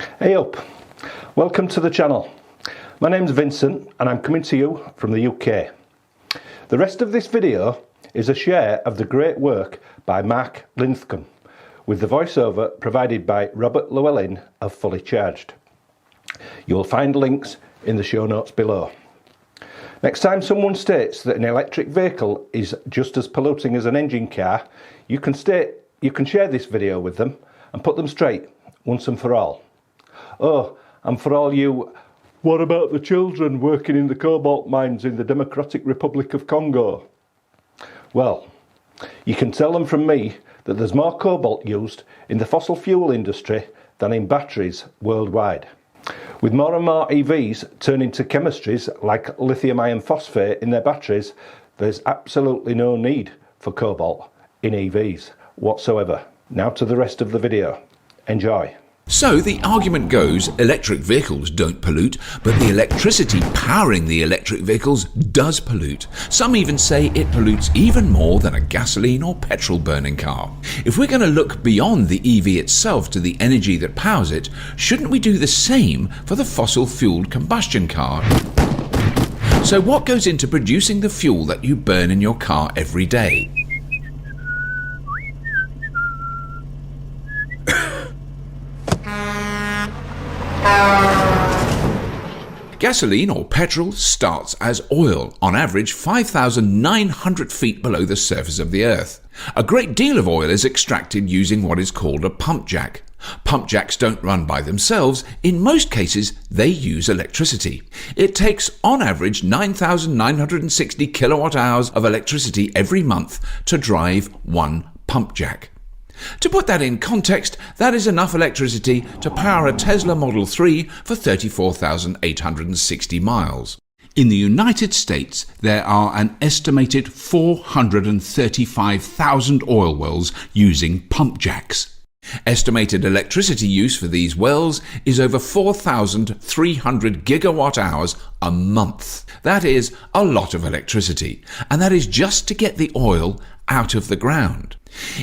Hey up, welcome to the channel. My name's Vincent and I'm coming to you from the UK. The rest of this video is a share of the great work by Mark Linthcomb, with the voiceover provided by Robert Llewellyn of Fully Charged. You will find links in the show notes below. Next time someone states that an electric vehicle is just as polluting as an engine car, you can share this video with them and put them straight once and for all. Oh, and for all you, what about the children working in the cobalt mines in the Democratic Republic of Congo? Well, you can tell them from me that there's more cobalt used in the fossil fuel industry than in batteries worldwide. With more and more EVs turning to chemistries like lithium iron phosphate in their batteries, there's absolutely no need for cobalt in EVs whatsoever. Now to the rest of the video. Enjoy. So the argument goes, electric vehicles don't pollute, but the electricity powering the electric vehicles does pollute. Some even say it pollutes even more than a gasoline or petrol burning car. If we're going to look beyond the EV itself to the energy that powers it, shouldn't we do the same for the fossil fueled combustion car? So what goes into producing the fuel that you burn in your car every day? Gasoline or petrol starts as oil, on average 5,900 feet below the surface of the earth. A great deal of oil is extracted using what is called a pump jack. Pump jacks don't run by themselves. In most cases, they use electricity. It takes, on average, 9,960 kilowatt hours of electricity every month to drive one pump jack. To put that in context, that is enough electricity to power a Tesla Model 3 for 34,860 miles. In the United States, there are an estimated 435,000 oil wells using pump jacks. Estimated electricity use for these wells is over 4,300 gigawatt hours a month. That is a lot of electricity, and that is just to get the oil out of the ground.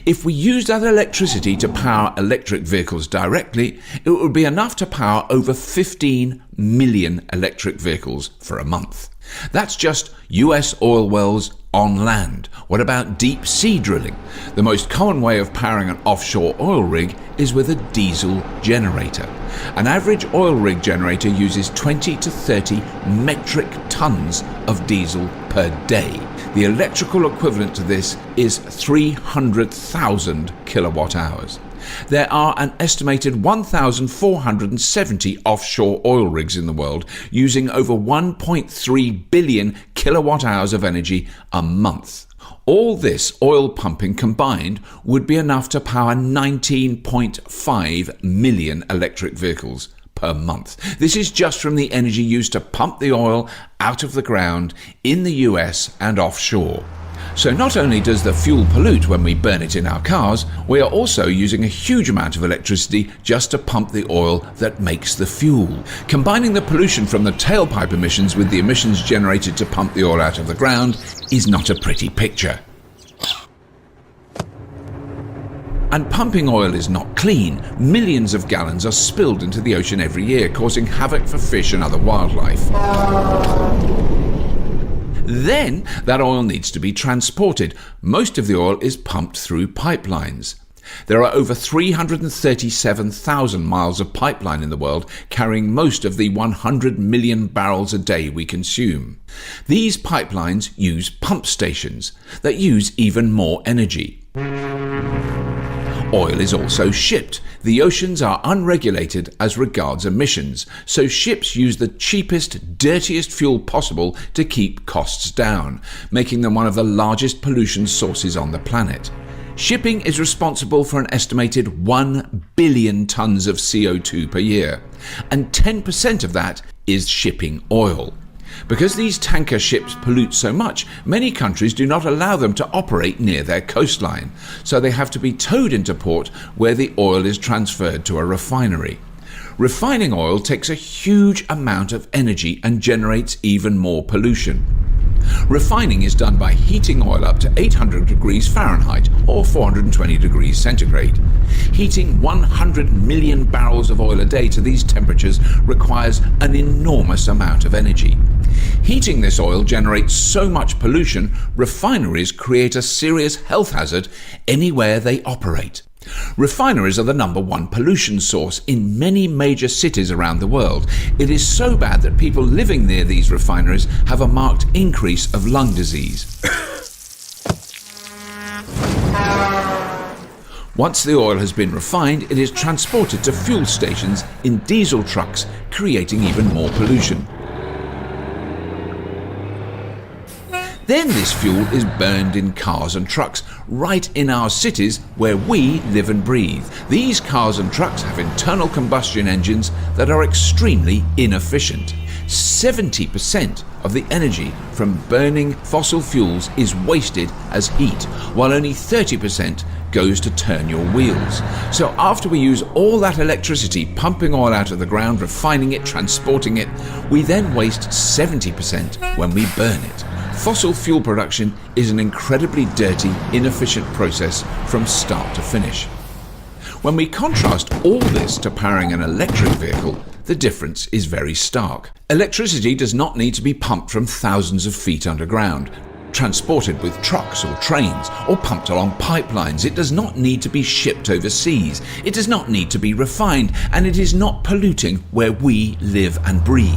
If we used that electricity to power electric vehicles directly, it would be enough to power over 15 million electric vehicles for a month. That's just US oil wells on land. What about deep sea drilling? The most common way of powering an offshore oil rig is with a diesel generator. An average oil rig generator uses 20 to 30 metric tons of diesel per day. The electrical equivalent to this is 300,000 kilowatt hours. There are an estimated 1,470 offshore oil rigs in the world using over 1.3 billion kilowatt hours of energy a month. All this oil pumping combined would be enough to power 19.5 million electric vehicles per month. This is just from the energy used to pump the oil out of the ground in the US and offshore. So not only does the fuel pollute when we burn it in our cars, we are also using a huge amount of electricity just to pump the oil that makes the fuel. Combining the pollution from the tailpipe emissions with the emissions generated to pump the oil out of the ground is not a pretty picture. And pumping oil is not clean. Millions of gallons are spilled into the ocean every year, causing havoc for fish and other wildlife. Then that oil needs to be transported. Most of the oil is pumped through pipelines. There are over 337,000 miles of pipeline in the world, carrying most of the 100 million barrels a day we consume. These pipelines use pump stations that use even more energy. Oil is also shipped. The oceans are unregulated as regards emissions, so ships use the cheapest, dirtiest fuel possible to keep costs down, making them one of the largest pollution sources on the planet. Shipping is responsible for an estimated 1 billion tons of CO2 per year, and 10% of that is shipping oil. Because these tanker ships pollute so much, many countries do not allow them to operate near their coastline, so they have to be towed into port where the oil is transferred to a refinery. Refining oil takes a huge amount of energy and generates even more pollution. Refining is done by heating oil up to 800 degrees Fahrenheit or 420 degrees centigrade. Heating 100 million barrels of oil a day to these temperatures requires an enormous amount of energy. Heating this oil generates so much pollution, refineries create a serious health hazard anywhere they operate. Refineries are the #1 pollution source in many major cities around the world. It is so bad that people living near these refineries have a marked increase of lung disease. Once the oil has been refined, it is transported to fuel stations in diesel trucks, creating even more pollution. Then this fuel is burned in cars and trucks right in our cities where we live and breathe. These cars and trucks have internal combustion engines that are extremely inefficient. 70% of the energy from burning fossil fuels is wasted as heat, while only 30% goes to turn your wheels. So after we use all that electricity pumping oil out of the ground, refining it, transporting it, we then waste 70% when we burn it. Fossil fuel production is an incredibly dirty, inefficient process from start to finish. When we contrast all this to powering an electric vehicle, the difference is very stark. Electricity does not need to be pumped from thousands of feet underground, transported with trucks or trains, or pumped along pipelines. It does not need to be shipped overseas. It does not need to be refined, and it is not polluting where we live and breathe.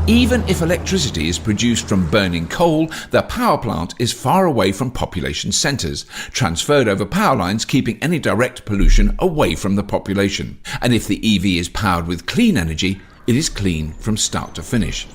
Even if electricity is produced from burning coal, the power plant is far away from population centres, transferred over power lines, keeping any direct pollution away from the population. And if the EV is powered with clean energy, it is clean from start to finish.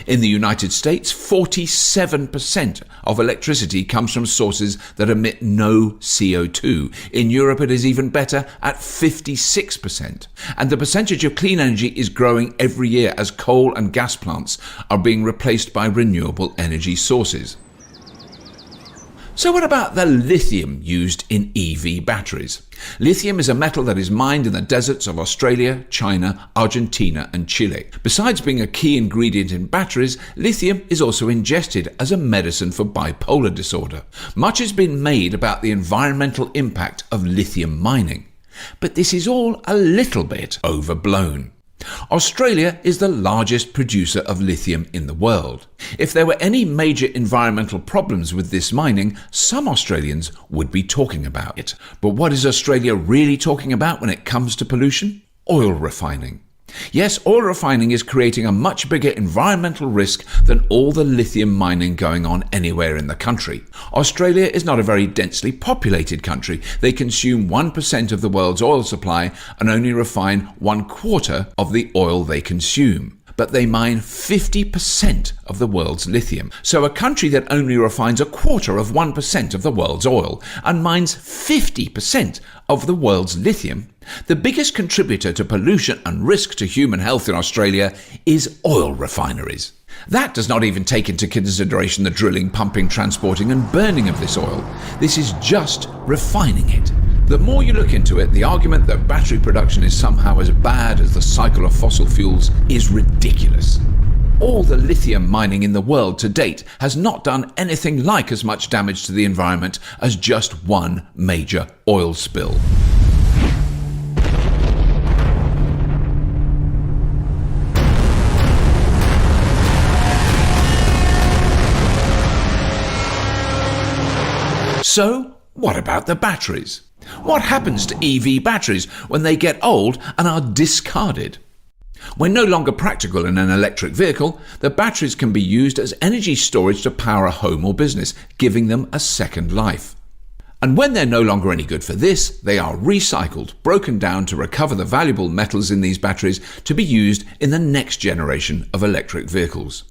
In the United States, 47% of electricity comes from sources that emit no CO2. In Europe, it is even better at 56%. And the percentage of clean energy is growing every year as coal and gas plants are being replaced by renewable energy sources. So what about the lithium used in EV batteries? Lithium is a metal that is mined in the deserts of Australia, China, Argentina and Chile. Besides being a key ingredient in batteries, lithium is also ingested as a medicine for bipolar disorder. Much has been made about the environmental impact of lithium mining, but this is all a little bit overblown. Australia is the largest producer of lithium in the world. If there were any major environmental problems with this mining, some Australians would be talking about it. But what is Australia really talking about when it comes to pollution? Oil refining. Yes, oil refining is creating a much bigger environmental risk than all the lithium mining going on anywhere in the country. Australia is not a very densely populated country. They consume 1% of the world's oil supply and only refine 1/4 of the oil they consume. But they mine 50% of the world's lithium. So a country that only refines 1/4 of 1% of the world's oil and mines 50% of the world's lithium, the biggest contributor to pollution and risk to human health in Australia is oil refineries. That does not even take into consideration the drilling, pumping, transporting and burning of this oil. This is just refining it. The more you look into it, the argument that battery production is somehow as bad as the cycle of fossil fuels is ridiculous. All the lithium mining in the world to date has not done anything like as much damage to the environment as just one major oil spill. So, what about the batteries? What happens to EV batteries when they get old and are discarded? When no longer practical in an electric vehicle, the batteries can be used as energy storage to power a home or business, giving them a second life. And when they're no longer any good for this, they are recycled, broken down to recover the valuable metals in these batteries to be used in the next generation of electric vehicles.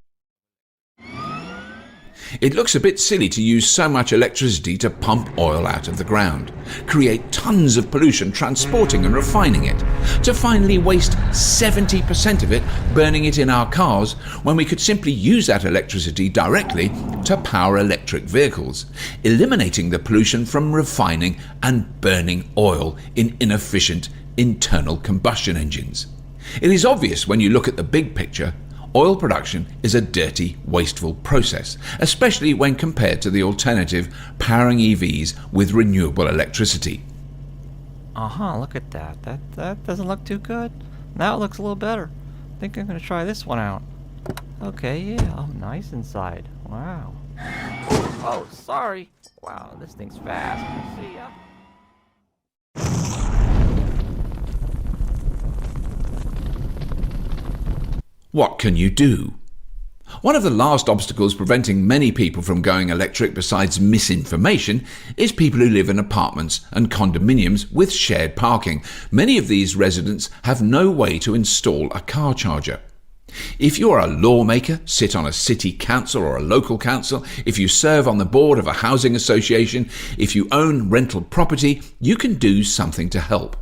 It looks a bit silly to use so much electricity to pump oil out of the ground, create tons of pollution transporting and refining it, to finally waste 70% of it burning it in our cars when we could simply use that electricity directly to power electric vehicles, eliminating the pollution from refining and burning oil in inefficient internal combustion engines. It is obvious when you look at the big picture, Oil production is a dirty, wasteful process, especially when compared to the alternative powering EVs with renewable electricity. Look at that. That doesn't look too good. Now it looks a little better. I think I'm going to try this one out. Okay, yeah. Oh, nice inside. Wow. Oh, sorry. Wow, this thing's fast. See ya. What can you do? One of the last obstacles preventing many people from going electric besides misinformation is people who live in apartments and condominiums with shared parking. Many of these residents have no way to install a car charger. If you are a lawmaker, sit on a city council or a local council, if you serve on the board of a housing association, if you own rental property, you can do something to help.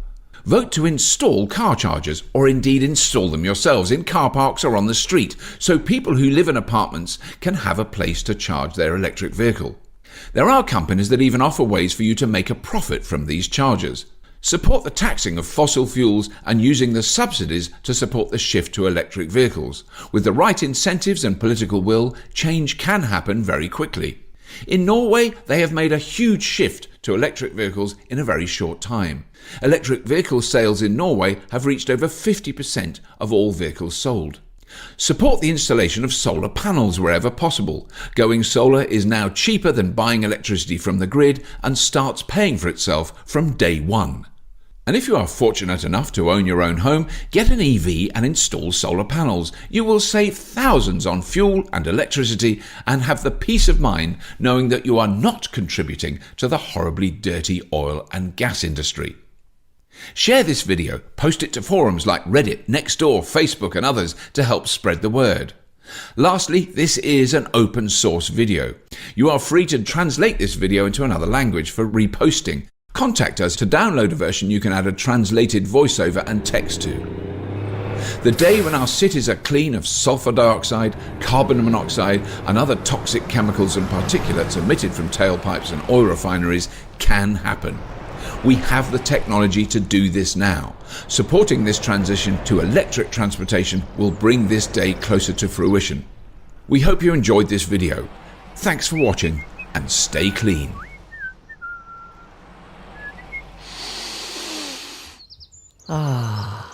Vote to install car chargers, or indeed install them yourselves in car parks or on the street, so people who live in apartments can have a place to charge their electric vehicle. There are companies that even offer ways for you to make a profit from these chargers. Support the taxing of fossil fuels and using the subsidies to support the shift to electric vehicles. With the right incentives and political will, change can happen very quickly. In Norway, they have made a huge shift to electric vehicles in a very short time. Electric vehicle sales in Norway have reached over 50% of all vehicles sold. Support the installation of solar panels wherever possible. Going solar is now cheaper than buying electricity from the grid and starts paying for itself from day one. And if you are fortunate enough to own your own home, get an EV and install solar panels. You will save thousands on fuel and electricity and have the peace of mind knowing that you are not contributing to the horribly dirty oil and gas industry. Share this video, post it to forums like Reddit, Nextdoor, Facebook and others to help spread the word. Lastly, this is an open source video. You are free to translate this video into another language for reposting. Contact us to download a version you can add a translated voiceover and text to. The day when our cities are clean of sulfur dioxide, carbon monoxide and other toxic chemicals and particulates emitted from tailpipes and oil refineries can happen. We have the technology to do this now. Supporting this transition to electric transportation will bring this day closer to fruition. We hope you enjoyed this video. Thanks for watching and stay clean. Ah.